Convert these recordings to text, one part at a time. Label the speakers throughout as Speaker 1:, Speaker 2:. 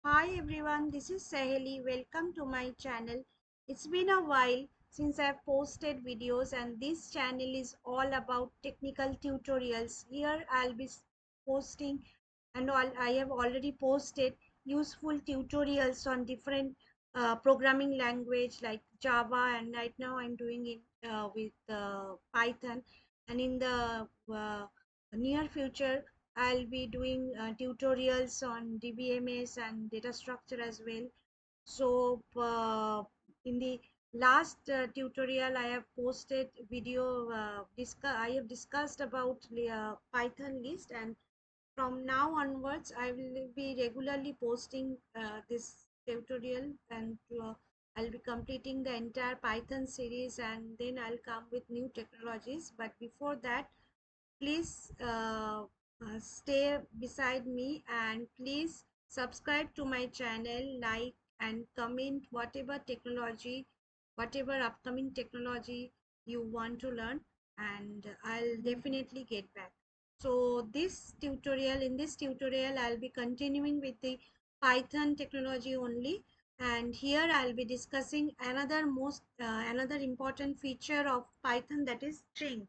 Speaker 1: Hi everyone, this is Saheli. Welcome to my channel. It's been a while since I've posted videos, and this channel is all about technical tutorials. Here I'll be posting and all I have already posted useful tutorials on different programming language like Java, and right now I'm doing it with Python, and in the near future I'll be doing tutorials on DBMS and data structure as well. So in the last tutorial I have posted video I have discussed about Python list, and from now onwards I will be regularly posting this tutorial, and I'll be completing the entire Python series, and then I'll come with new technologies. But before that, please stay beside me, and please subscribe to my channel, like and comment whatever technology, whatever upcoming technology you want to learn, and I'll definitely get back. So in this tutorial I'll be continuing with the Python technology only, and here I'll be discussing another important feature of Python, that is string.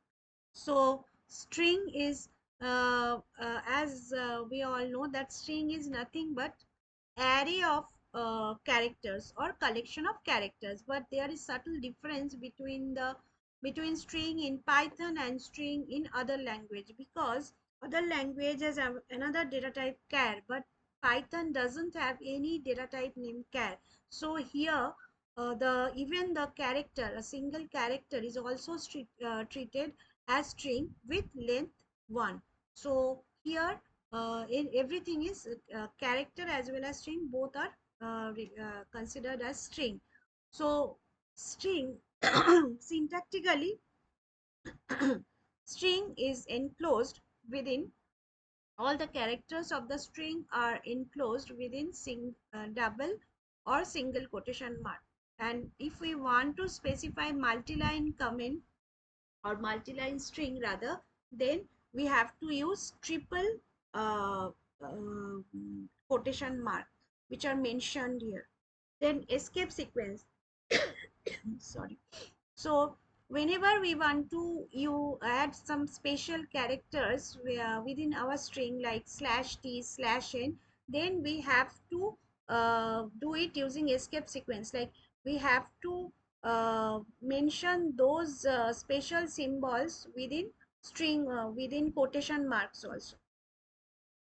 Speaker 1: So string is as we all know that string is nothing but array of characters or collection of characters, but there is subtle difference between string in Python and string in other language, because other languages have another data type char, but Python doesn't have any data type named char. So here the even the character, a single character, is also treated as string with length 1. So here everything is character as well as string, both are considered as string. So string syntactically string is enclosed within, all the characters of the string are enclosed within double or single quotation mark. And if we want to specify multi-line comment or multi-line string rather, then we have to use triple uh, uh, quotation mark, which are mentioned here. Then escape sequence. Sorry. So whenever we want to you add some special characters within our string like /t/n, then we have to do it using escape sequence. Like we have to mention those special symbols within string, within quotation marks also,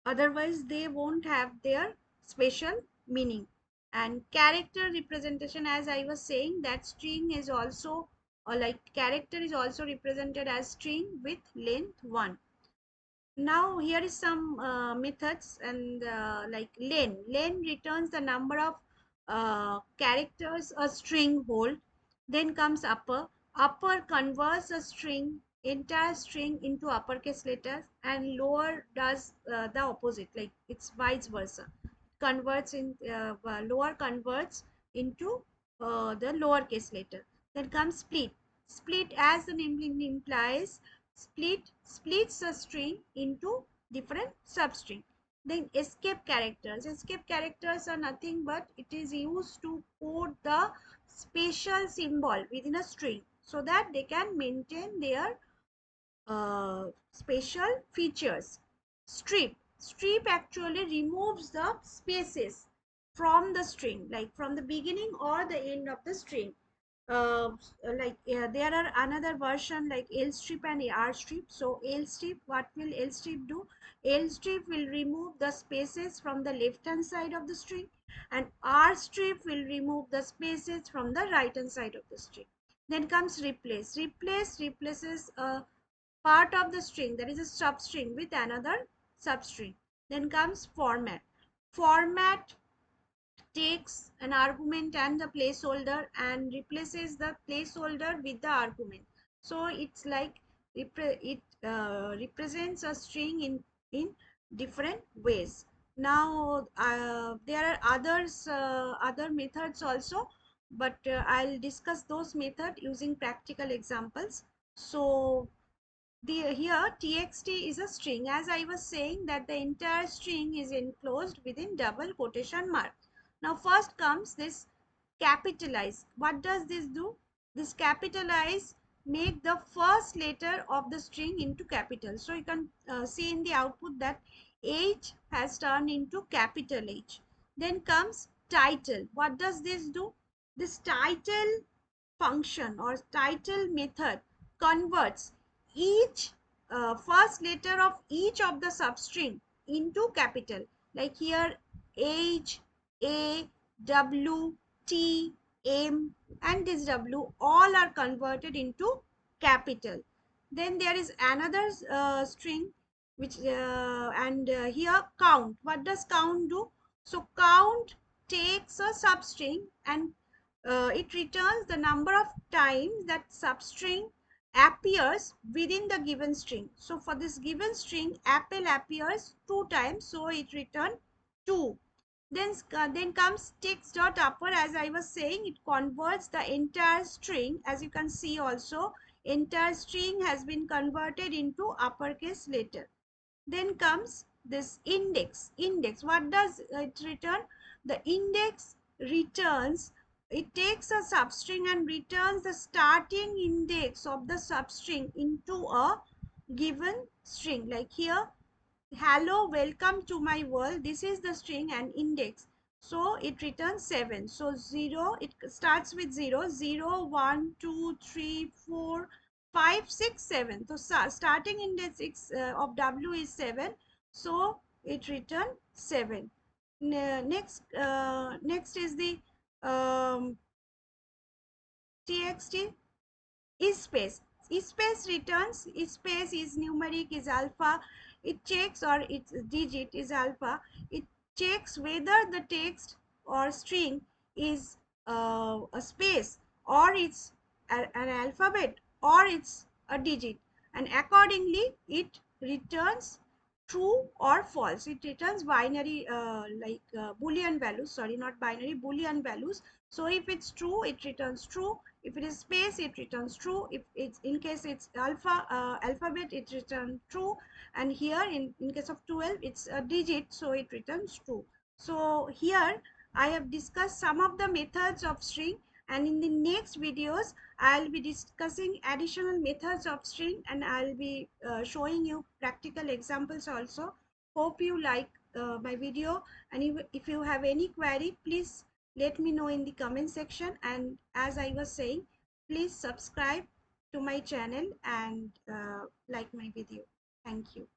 Speaker 1: otherwise they won't have their special meaning. And character representation, as I was saying, that string is also, or like character is also represented as string with length 1. Now here is some methods, and like len returns the number of characters a string hold. Then comes upper converts a entire string into uppercase letters, and lower does the opposite, like it's vice versa, converts in lower converts into the lowercase letter. Then comes split, as the name implies, splits a string into different substring. Then escape characters are nothing but it is used to code the special symbol within a string, so that they can maintain their special features. Strip actually removes the spaces from the string, like from the beginning or the end of the string. There are another version like lstrip and rstrip. So lstrip, what will lstrip do? Lstrip will remove the spaces from the left hand side of the string, and rstrip will remove the spaces from the right hand side of the string. Then comes replace replaces a part of the string, that is a substring, with another substring. Then comes format takes an argument and the placeholder and replaces the placeholder with the argument. So it's like it represents a string in different ways. Now there are other methods also, but I'll discuss those methods using practical examples. So here txt is a string, as I was saying that the entire string is enclosed within double quotation mark. Now first comes this capitalize. What does this do? This capitalize make the first letter of the string into capital. So you can see in the output that H has turned into capital H. Then comes title. What does this do? This title function or title method converts each first letter of each of the substring into capital, like here H, A, W, T, M and this W all are converted into capital. Then there is another string which and here count. What does count do? So count takes a substring and it returns the number of times that substring appears within the given string. So for this given string, apple appears 2 times, so it returns 2. Then comes text dot upper. As I was saying, it converts the entire string. As you can see also, entire string has been converted into uppercase letter. Then comes this index. Index, what does it return? The index returns, it takes a substring and returns the starting index of the substring into a given string. Like here, hello, welcome to my world. This is the string and index. So it returns 7. So 0, it starts with 0, 0, 1, 2, 3, 4, 5, 6, 7. So starting index of W is 7. So it returns 7. Next is the txt is space. Is space returns, is space is numeric, is alpha. It checks, or its digit is alpha. It checks whether the text or string is a space, or it's an alphabet, or it's a digit, and accordingly it returns true or false. It returns binary boolean values, sorry, not binary, boolean values. So if it's true, it returns true. If it is space, it returns true. If it's, in case it's alphabet, it returns true. And here in case of 12, it's a digit, so it returns true. So here I have discussed some of the methods of string, and in the next videos I'll be discussing additional methods of string, and I'll be showing you practical examples also. Hope you like my video, and if you have any query, please let me know in the comment section. And as I was saying, please subscribe to my channel and like my video. Thank you.